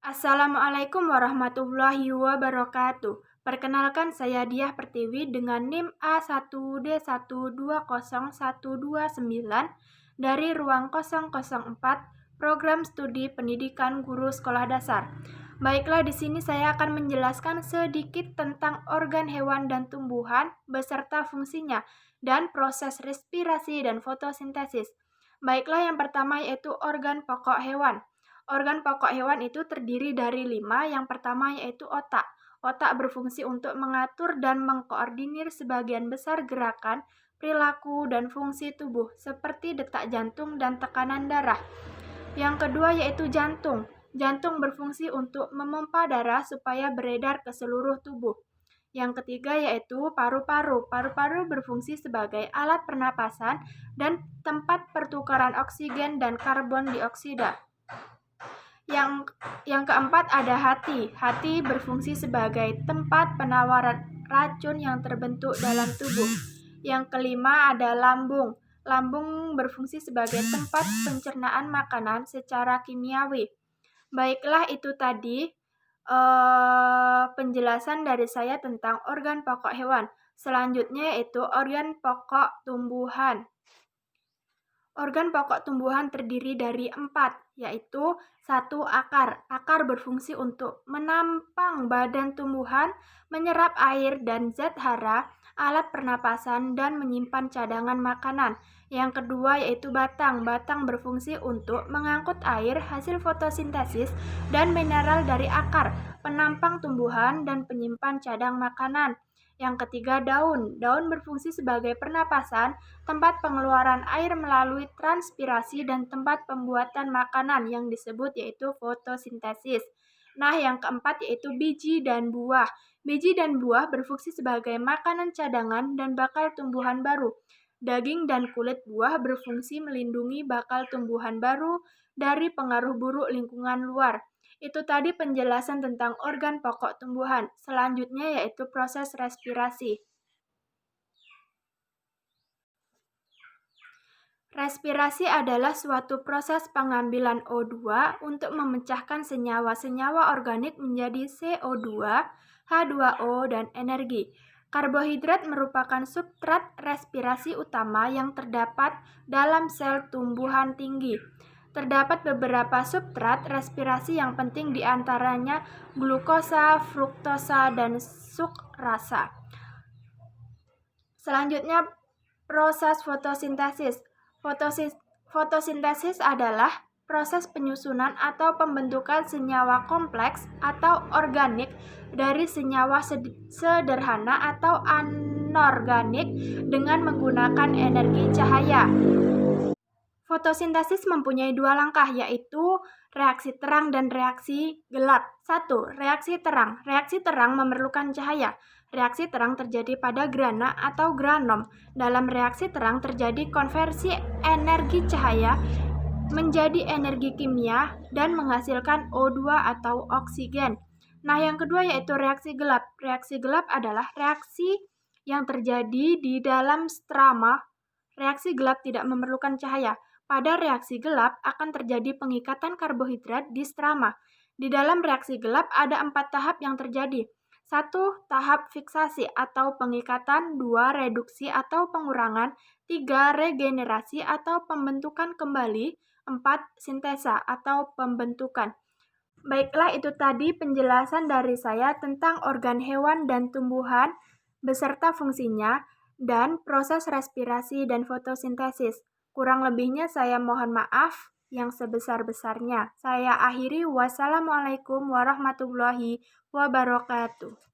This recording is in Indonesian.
Assalamualaikum warahmatullahi wabarakatuh. Perkenalkan, saya Diah Pertiwi dengan NIM A1D1201229 dari ruang 004 Program Studi Pendidikan Guru Sekolah Dasar. Baiklah, di sini saya akan menjelaskan sedikit tentang organ hewan dan tumbuhan beserta fungsinya dan proses respirasi dan fotosintesis. Baiklah, yang pertama yaitu organ pokok hewan. Organ pokok hewan itu terdiri dari 5. Yang pertama yaitu otak. Otak berfungsi untuk mengatur dan mengkoordinir sebagian besar gerakan, perilaku, dan fungsi tubuh, seperti detak jantung dan tekanan darah. Yang kedua yaitu jantung. Jantung berfungsi untuk memompa darah supaya beredar ke seluruh tubuh. Yang ketiga yaitu paru-paru. Paru-paru berfungsi sebagai alat pernapasan dan tempat pertukaran oksigen dan karbon dioksida. Yang keempat ada hati. Hati berfungsi sebagai tempat penawar racun yang terbentuk dalam tubuh. Yang kelima ada lambung. Lambung berfungsi sebagai tempat pencernaan makanan secara kimiawi. Baiklah, itu tadi penjelasan dari saya tentang organ pokok hewan. Selanjutnya yaitu organ pokok tumbuhan. Organ pokok tumbuhan terdiri dari 4, yaitu 1. Akar. Akar berfungsi untuk menampang badan tumbuhan, menyerap air dan zat hara, alat pernapasan, dan menyimpan cadangan makanan. Yang kedua yaitu batang. Batang berfungsi untuk mengangkut air, hasil fotosintesis, dan mineral dari akar, penampang tumbuhan, dan penyimpan cadang makanan. Yang ketiga daun. Daun berfungsi sebagai pernapasan, tempat pengeluaran air melalui transpirasi, dan tempat pembuatan makanan yang disebut yaitu fotosintesis. Nah, yang keempat yaitu biji dan buah. Biji dan buah berfungsi sebagai makanan cadangan dan bakal tumbuhan baru. Daging dan kulit buah berfungsi melindungi bakal tumbuhan baru dari pengaruh buruk lingkungan luar. Itu tadi penjelasan tentang organ pokok tumbuhan. Selanjutnya yaitu proses respirasi. Respirasi adalah suatu proses pengambilan O2 untuk memecahkan senyawa-senyawa organik menjadi CO2, H2O, dan energi. Karbohidrat merupakan substrat respirasi utama yang terdapat dalam sel tumbuhan tinggi. Terdapat beberapa substrat respirasi yang penting diantaranya glukosa, fruktosa, dan sukrasa. Selanjutnya proses fotosintesis. Fotosintesis adalah proses penyusunan atau pembentukan senyawa kompleks atau organik dari senyawa sederhana atau anorganik dengan menggunakan energi cahaya. Fotosintesis mempunyai 2 langkah, yaitu reaksi terang dan reaksi gelap. 1. Reaksi terang. Reaksi terang memerlukan cahaya. Reaksi terang terjadi pada grana atau granom. Dalam reaksi terang terjadi konversi energi cahaya menjadi energi kimia dan menghasilkan O2 atau oksigen. Nah, yang kedua yaitu reaksi gelap. Reaksi gelap adalah reaksi yang terjadi di dalam strama. Reaksi gelap tidak memerlukan cahaya. Pada reaksi gelap akan terjadi pengikatan karbohidrat di strama. Di dalam reaksi gelap ada 4 tahap yang terjadi. 1. Tahap fiksasi atau pengikatan. 2. Reduksi atau pengurangan. 3. Regenerasi atau pembentukan kembali. 4. Sintesa atau pembentukan. Baiklah, itu tadi penjelasan dari saya tentang organ hewan dan tumbuhan beserta fungsinya dan proses respirasi dan fotosintesis. Kurang lebihnya saya mohon maaf yang sebesar-besarnya. Saya akhiri. Wassalamualaikum warahmatullahi wabarakatuh.